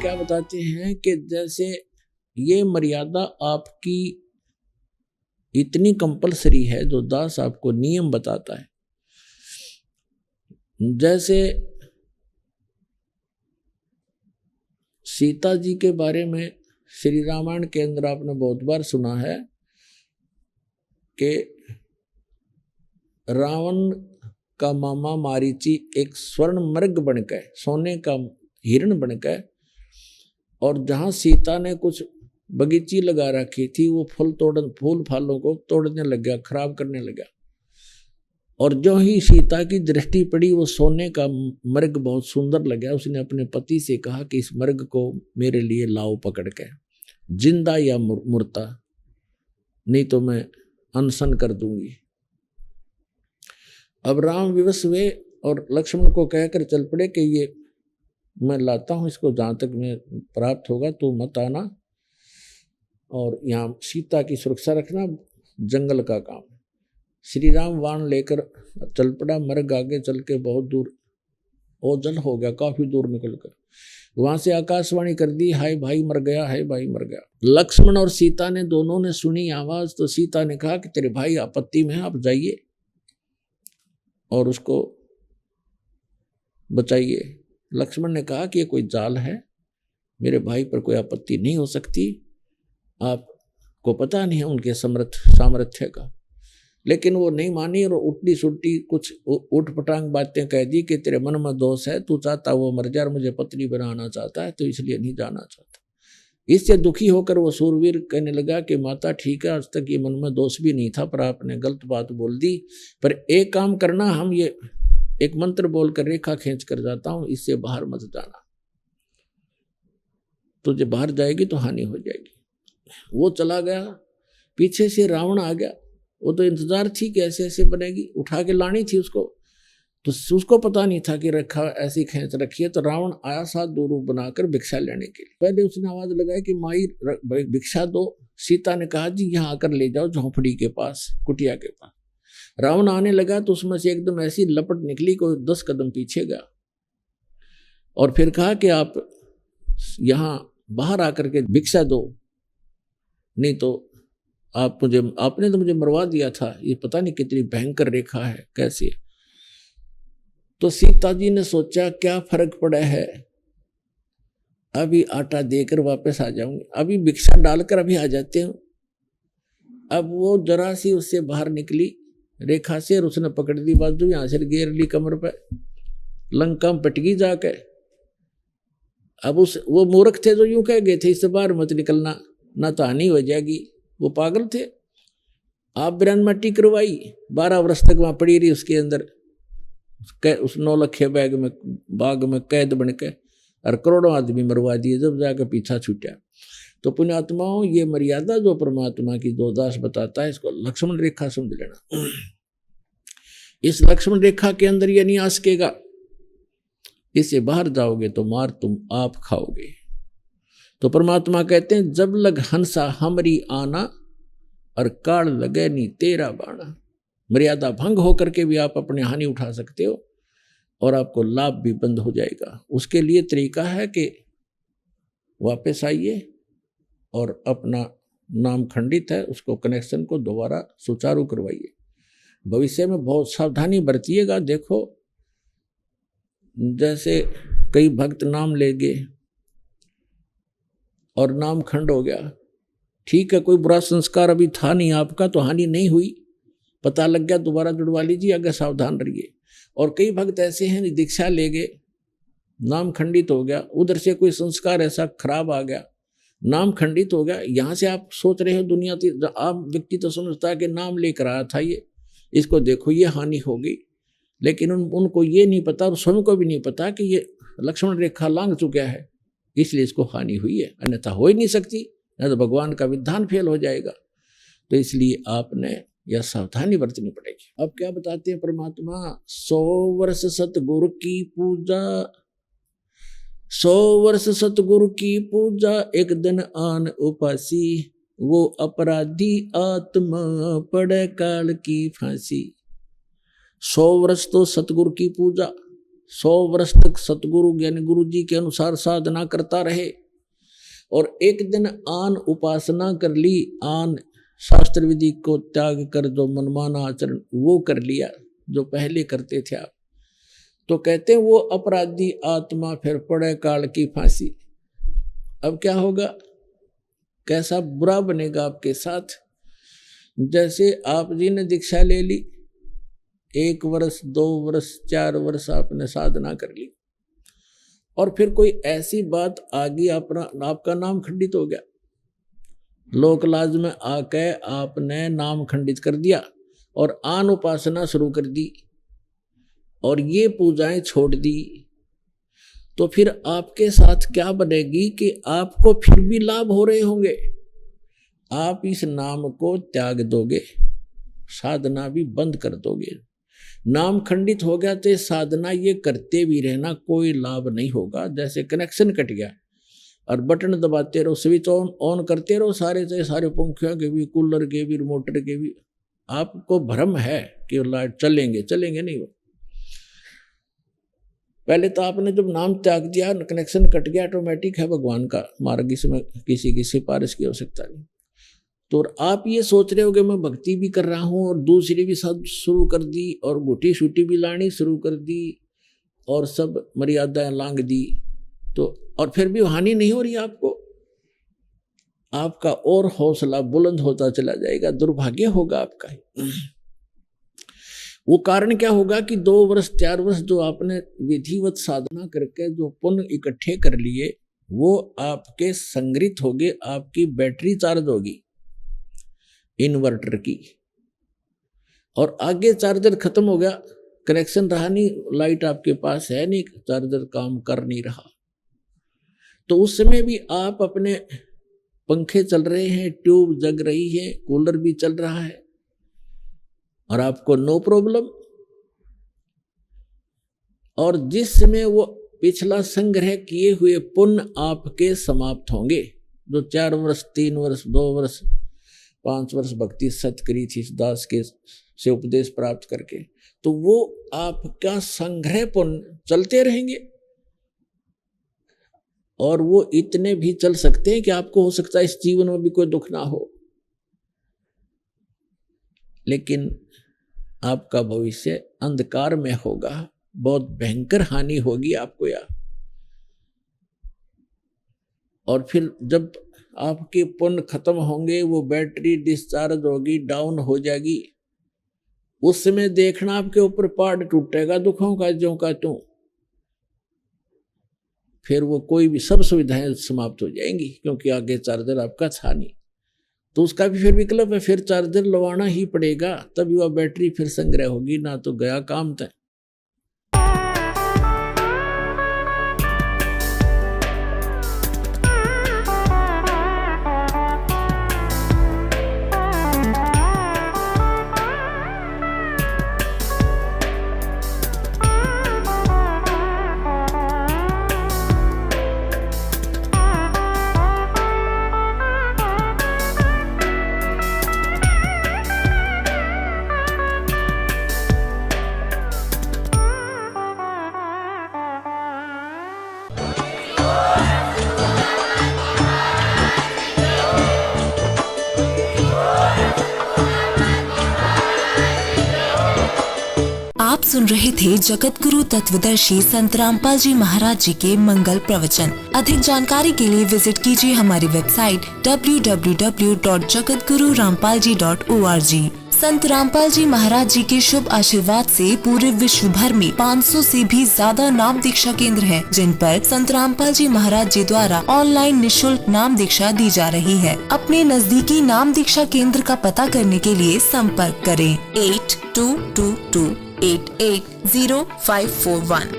क्या बताते हैं कि जैसे ये मर्यादा आपकी इतनी कंपलसरी है जो दास आपको नियम बताता है। जैसे सीता जी के बारे में श्री रामायण के अंदर आपने बहुत बार सुना है कि रावण का मामा मारीची एक स्वर्ण मृग बनकर, सोने का हिरण बनकर, और जहां सीता ने कुछ बगीची लगा रखी थी वो फूल फालों को तोड़ने लग गया, खराब करने लगा। और जो ही सीता की दृष्टि पड़ी वो सोने का मृग बहुत सुंदर लगा। उसने अपने पति से कहा कि इस मृग को मेरे लिए लाओ पकड़ के, जिंदा या मुर्दा, नहीं तो मैं अनशन कर दूंगी। अब राम विवश हुए और लक्ष्मण को कहकर चल पड़े कि ये मैं लाता हूं, इसको जहां तक मैं प्राप्त होगा तो मत आना, और यहाँ सीता की सुरक्षा रखना, जंगल का काम। श्री राम वाण लेकर चल पड़ा। मृग आगे चल के बहुत दूर ओझल हो गया, काफी दूर निकलकर वहां से आकाशवाणी कर दी, हाय भाई मर गया, हाय भाई मर गया। लक्ष्मण और सीता ने दोनों ने सुनी आवाज, तो सीता ने कहा कि तेरे भाई आपत्ति में है, आप जाइए और उसको बचाइए। लक्ष्मण ने कहा कि ये कोई जाल है, मेरे भाई पर कोई आपत्ति नहीं हो सकती, आपको पता नहीं है उनके सामर्थ्य का। लेकिन वो नहीं मानी और उल्टी सुल्टी कुछ उठपटांग बातें कह दी कि तेरे मन में दोष है, तू चाहता वो मर जाए, मुझे पत्नी बनाना चाहता है, तो इसलिए नहीं जाना चाहता। इससे दुखी होकर वो सूरवीर कहने लगा कि माता ठीक है, आज तक ये मन में दोष भी नहीं था, पर आपने गलत बात बोल दी। पर एक काम करना, हम ये एक मंत्र बोलकर रेखा खींच कर जाता हूं, इससे बाहर मत जाना, तुझे बाहर जाएगी तो हानि हो जाएगी। वो चला गया, पीछे से रावण आ गया। वो तो इंतजार थी कि ऐसे ऐसे बनेगी, उठा के लानी थी उसको, तो उसको पता नहीं था कि रेखा ऐसी खींच रखी है। तो रावण आया साथ दो रूप बनाकर भिक्षा लेने के लिए। पहले उसने आवाज लगाई कि माई भिक्षा दो। सीता ने कहा जी यहाँ आकर ले जाओ, झोंपड़ी के पास, कुटिया के पास। रावण आने लगा तो उसमें से एकदम ऐसी लपट निकली, कोई 10 कदम पीछे गया और फिर कहा कि आप यहाँ बाहर आकर के भिक्षा दो, नहीं तो आपने तो मुझे मरवा दिया था। ये पता नहीं कितनी भयंकर रेखा है, कैसी। तो सीता जी ने सोचा क्या फर्क पड़ा है, अभी आटा देकर वापस आ जाऊंगी, अभी भिक्षा डालकर अभी आ जाते हैं। अब वो जरा सी उससे बाहर निकली रेखा से और उसने पकड़ दी बाजू, यहां से घेर ली कमर पे, लंका में पटकी जाके। अब वो मूर्ख थे जो यूं कह गए थे इससे बाहर मत निकलना, ना तो हानि हो जाएगी। वो पागल थे। आप बिरान मट्टी करवाई, 12 वर्ष तक वहां पड़ी रही उसके अंदर, उस 9 लखे बाग में कैद बन के, और करोड़ों आदमी मरवा दिए, जब जाकर पीछा छूटा। तो पुण्यात्माओं, ये मर्यादा जो परमात्मा की दो दास बताता है, इसको लक्ष्मण रेखा समझ लेना। इस लक्ष्मण रेखा के अंदर ये नहीं आ सकेगा, इससे बाहर जाओगे तो मार तुम आप खाओगे। तो परमात्मा कहते हैं जब लग हंसा हमरी आना, और काल लगे नी तेरा बाणा। मर्यादा भंग होकर के भी आप अपने हानि उठा सकते हो और आपको लाभ भी बंद हो जाएगा। उसके लिए तरीका है कि वापस आइए और अपना नाम खंडित है उसको, कनेक्शन को दोबारा सुचारू करवाइए। भविष्य में बहुत सावधानी बरतिएगा। देखो जैसे कई भक्त नाम ले गए और नाम खंड हो गया, ठीक है, कोई बुरा संस्कार अभी था नहीं आपका तो हानि नहीं हुई, पता लग गया, दोबारा जुड़वा लीजिए, अगर सावधान रहिए। और कई भक्त ऐसे हैं दीक्षा ले गए, नाम खंडित हो गया, उधर से कोई संस्कार ऐसा खराब आ गया, नाम खंडित हो गया। यहाँ से आप सोच रहे हो दुनिया आम व्यक्ति तो समझता है कि नाम लेकर आया था ये, इसको देखो ये हानि हो गई, लेकिन उनको ये नहीं पता और स्वयं को भी नहीं पता कि ये लक्ष्मण रेखा लांघ चुका है, इसलिए इसको हानि हुई है, अन्यथा हो ही नहीं सकती, नहीं तो भगवान का विधान फेल हो जाएगा। तो इसलिए आपने यह सावधानी बरतनी पड़ेगी। अब क्या बताते हैं परमात्मा, 100 वर्ष सतगुरु की पूजा, 100 वर्ष सतगुरु की पूजा, एक दिन आन उपासी, वो अपराधी आत्मा पड़े काल की फांसी। 100 वर्ष तो सतगुरु की पूजा, 100 वर्ष तक सतगुरु ज्ञानी गुरु जी के अनुसार साधना करता रहे और एक दिन आन उपासना कर ली, आन शास्त्र विधि को त्याग कर जो मनमाना आचरण वो कर लिया जो पहले करते थे आप, तो कहते हैं वो अपराधी आत्मा फिर पड़े काल की फांसी। अब क्या होगा, कैसा बुरा बनेगा आपके साथ। जैसे आप जी ने दीक्षा ले ली, 1 वर्ष 2 वर्ष 4 वर्ष आपने साधना कर ली और फिर कोई ऐसी बात आ गई, आपका नाम खंडित हो गया, लोक लाज में आके आपने नाम खंडित कर दिया और आन उपासना शुरू कर दी और ये पूजाएं छोड़ दी, तो फिर आपके साथ क्या बनेगी कि आपको फिर भी लाभ हो रहे होंगे। आप इस नाम को त्याग दोगे, साधना भी बंद कर दोगे। नाम खंडित हो गया तो साधना ये करते भी रहना कोई लाभ नहीं होगा। जैसे कनेक्शन कट गया और बटन दबाते रहो, स्विच ऑन करते रहो, सारे पंखियों के भी, कूलर के भी, मोटर के भी, आपको भ्रम है कि लाइट चलेंगे नहीं। वो पहले तो आपने जब नाम त्याग दिया, कनेक्शन कट गया, ऑटोमेटिक है भगवान का मार्ग, इसमें किसी की सिफारिश की आवश्यकता नहीं। तो आप ये सोच रहे हो कि मैं भक्ति भी कर रहा हूँ और दूसरी भी सब शुरू कर दी और गुटी शूटी भी लानी शुरू कर दी और सब मर्यादाएं लांग दी, तो और फिर भी हानि नहीं हो रही आपको, आपका और हौसला बुलंद होता चला जाएगा, दुर्भाग्य होगा आपका। वो कारण क्या होगा कि 2 वर्ष 4 वर्ष जो आपने विधिवत साधना करके जो पुण्य इकट्ठे कर लिए वो आपके संग्रहित होंगे, आपकी बैटरी चार्ज होगी इन्वर्टर की, और आगे चार्जर खत्म हो गया, कनेक्शन रहा नहीं, लाइट आपके पास है नहीं, चार्जर काम कर नहीं रहा, तो उस समय भी आप अपने पंखे चल रहे हैं, ट्यूब जग रही है, कूलर भी चल रहा है और आपको नो प्रॉब्लम। और जिस समय वो पिछला संग्रह किए हुए पुण्य आपके समाप्त होंगे, जो 4 वर्ष 3 वर्ष 2 वर्ष 5 वर्ष भक्ति सत करी थी दास के से उपदेश प्राप्त करके, तो वो आपका संग्रह पुण्य चलते रहेंगे और वो इतने भी चल सकते हैं कि आपको हो सकता है इस जीवन में भी कोई दुख ना हो, लेकिन आपका भविष्य अंधकार में होगा, बहुत भयंकर हानि होगी आपको यार। और फिर जब आपके पुण्य खत्म होंगे, वो बैटरी डिस्चार्ज होगी, डाउन हो जाएगी, उस समय देखना आपके ऊपर पहाड़ टूटेगा दुखों का ज्यों का त्यों, फिर वो कोई भी सब सुविधाएं समाप्त हो जाएंगी क्योंकि आगे चार्जर आपका था नहीं, तो उसका भी फिर विकल्प है, फिर चार्जर लगवाना ही पड़ेगा, तभी वह बैटरी फिर संग्रह होगी, ना तो गया काम तय। आप सुन रहे थे जगत गुरु तत्वदर्शी संत रामपाल जी महाराज जी के मंगल प्रवचन। अधिक जानकारी के लिए विजिट कीजिए हमारी वेबसाइट www.jagatgururampalji.org। संत रामपाल जी महाराज जी के शुभ आशीर्वाद से पूरे विश्व भर में 500 से भी ज्यादा नाम दीक्षा केंद्र हैं, जिन पर संत रामपाल जी महाराज जी द्वारा ऑनलाइन निशुल्क नाम दीक्षा दी जा रही है। अपने नजदीकी नाम दीक्षा केंद्र का पता करने के लिए संपर्क करें 8222880541।